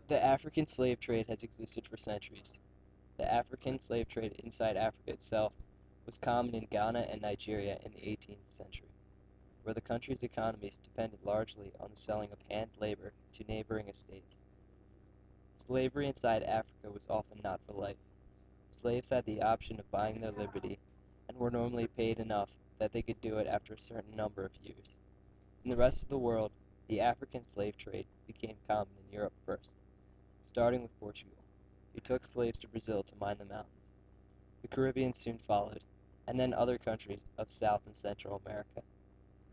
The African slave trade has existed for centuries. The African slave trade inside Africa itself was common in Ghana and Nigeria in the 18th century, where the country's economies depended largely on the selling of hand labor to neighboring estates. Slavery inside Africa was often not for life. Slaves had the option of buying their liberty and were normally paid enough that they could do it after a certain number of years. In the rest of the world, the African slave trade became common in Europe first, starting with Portugal, who took slaves to Brazil to mine the mountains. The Caribbean soon followed, and then other countries of South and Central America.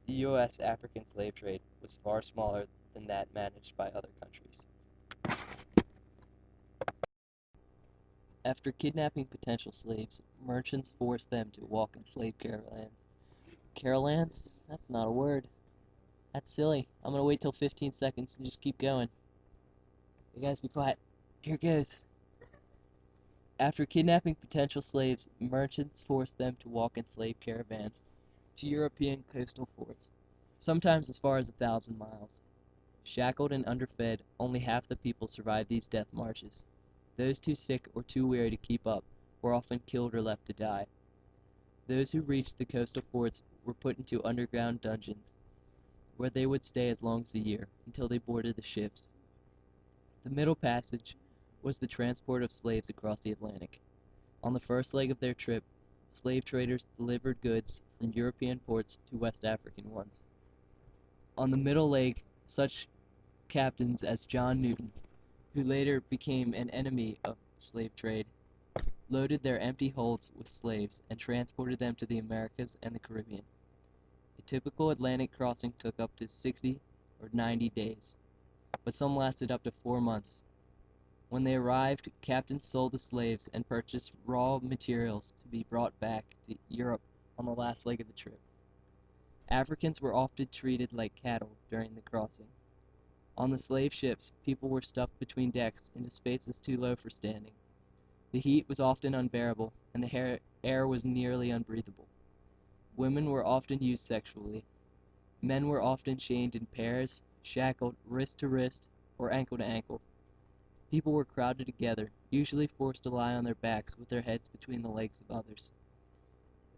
The U.S. African slave trade was far smaller than that managed by other countries. After kidnapping potential slaves, merchants forced them to walk in slave caravans. Caravans? That's not a word. That's silly. I'm gonna wait till 15 seconds and just keep going. You guys be quiet. Here goes. After kidnapping potential slaves, merchants forced them to walk in slave caravans to European coastal ports, sometimes as far as 1,000 miles. Shackled and underfed, only half the people survived these death marches. Those too sick or too weary to keep up were often killed or left to die. Those who reached the coastal ports were put into underground dungeons, where they would stay as long as a year, until they boarded the ships. The Middle Passage was the transport of slaves across the Atlantic. On the first leg of their trip, slave traders delivered goods from European ports to West African ones. On the middle leg, such captains as John Newton, who later became an enemy of slave trade, loaded their empty holds with slaves and transported them to the Americas and the Caribbean. A typical Atlantic crossing took up to 60 or 90 days, but some lasted up to 4 months. When they arrived, captains sold the slaves and purchased raw materials to be brought back to Europe on the last leg of the trip. Africans were often treated like cattle during the crossing. On the slave ships, people were stuffed between decks into spaces too low for standing. The heat was often unbearable, and the air was nearly unbreathable. Women were often used sexually. Men were often chained in pairs, shackled wrist to wrist or ankle to ankle. People were crowded together, usually forced to lie on their backs with their heads between the legs of others.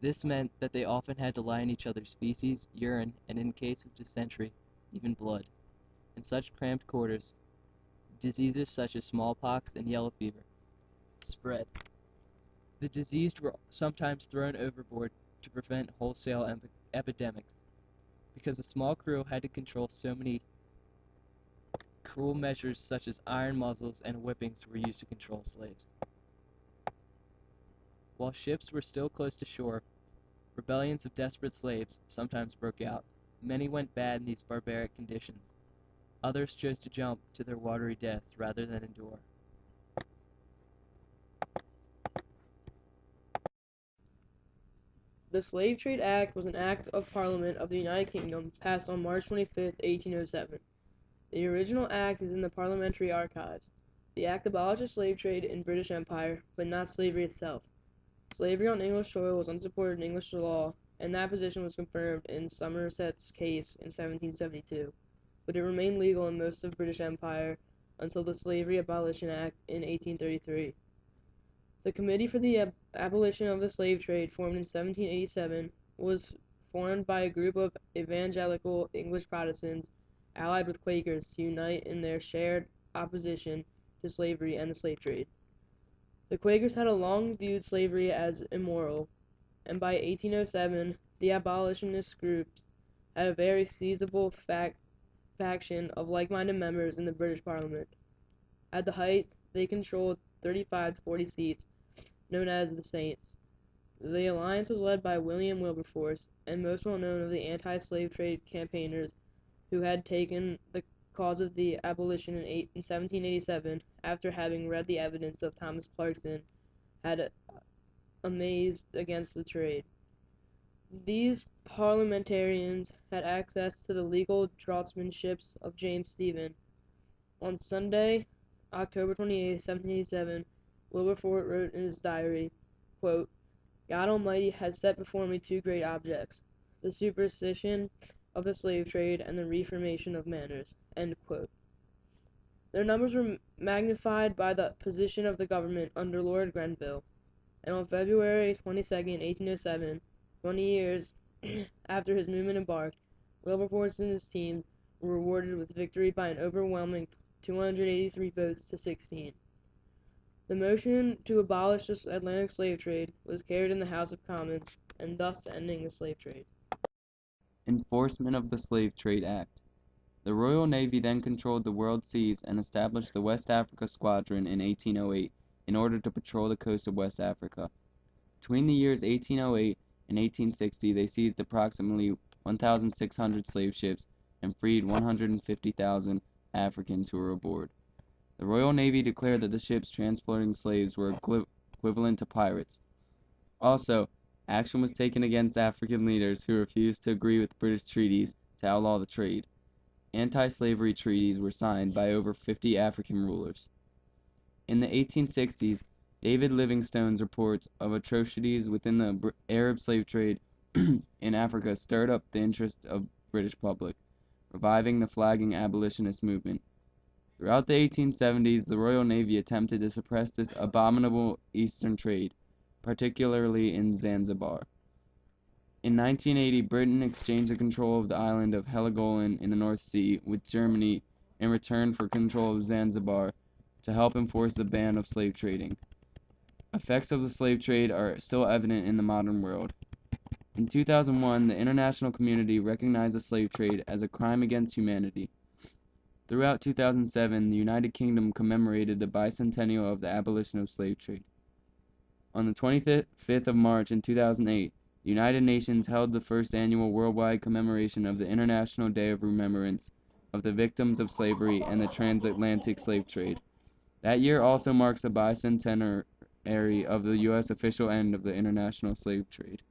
This meant that they often had to lie in each other's feces, urine, and in case of dysentery, even blood. In such cramped quarters, diseases such as smallpox and yellow fever spread. The diseased were sometimes thrown overboard to prevent wholesale epidemics. Because a small crew had to control so many, cruel measures such as iron muzzles and whippings were used to control slaves. While ships were still close to shore, rebellions of desperate slaves sometimes broke out. Many went bad in these barbaric conditions. Others chose to jump to their watery deaths rather than endure. The Slave Trade Act was an act of Parliament of the United Kingdom passed on March 25, 1807. The original act is in the Parliamentary Archives. The act abolished the slave trade in British Empire, but not slavery itself. Slavery on English soil was unsupported in English law, and that position was confirmed in Somerset's case in 1772, but it remained legal in most of British Empire until the Slavery Abolition Act in 1833. The Committee for the Abolition of the Slave Trade, formed in 1787, was formed by a group of evangelical English Protestants allied with Quakers to unite in their shared opposition to slavery and the slave trade. The Quakers had long viewed slavery as immoral, and by 1807 the abolitionist groups had a very sizable faction of like-minded members in the British Parliament. At the height, they controlled 35 to 40 seats, known as the Saints. The alliance was led by William Wilberforce, and most well known of the anti-slave trade campaigners who had taken the cause of the abolition in 1787 after having read the evidence of Thomas Clarkson had amazed against the trade. These parliamentarians had access to the legal draughtsmanships of James Stephen. On Sunday, October 28, 1787, Wilberforce wrote in his diary, quote, God Almighty has set before me two great objects, the superstition of the slave trade and the reformation of manners." End quote. Their numbers were magnified by the position of the government under Lord Grenville, and on February 22nd, 1807, 20 years after his movement embarked, Wilberforce and his team were rewarded with victory by an overwhelming 283 votes to 16. The motion to abolish the Atlantic slave trade was carried in the House of Commons, and thus ending the slave trade. Enforcement of the Slave Trade Act. The Royal Navy then controlled the world seas and established the West Africa Squadron in 1808 in order to patrol the coast of West Africa. Between the years 1808 and 1860, they seized approximately 1,600 slave ships and freed 150,000 Africans who were aboard. The Royal Navy declared that the ships transporting slaves were equivalent to pirates. Also, action was taken against African leaders who refused to agree with British treaties to outlaw the trade. Anti-slavery treaties were signed by over 50 African rulers. In the 1860s, David Livingstone's reports of atrocities within the Arab slave trade in Africa stirred up the interest of the British public, reviving the flagging abolitionist movement. Throughout the 1870s, the Royal Navy attempted to suppress this abominable Eastern trade, particularly in Zanzibar. In 1980, Britain exchanged the control of the island of Heligoland in the North Sea with Germany in return for control of Zanzibar to help enforce the ban of slave trading. Effects of the slave trade are still evident in the modern world. In 2001, the international community recognized the slave trade as a crime against humanity. Throughout 2007, the United Kingdom commemorated the bicentennial of the abolition of slave trade. On the 25th of March in 2008, the United Nations held the first annual worldwide commemoration of the International Day of Remembrance of the Victims of Slavery and the Transatlantic Slave Trade. That year also marks the bicentenary of the U.S. official end of the international slave trade.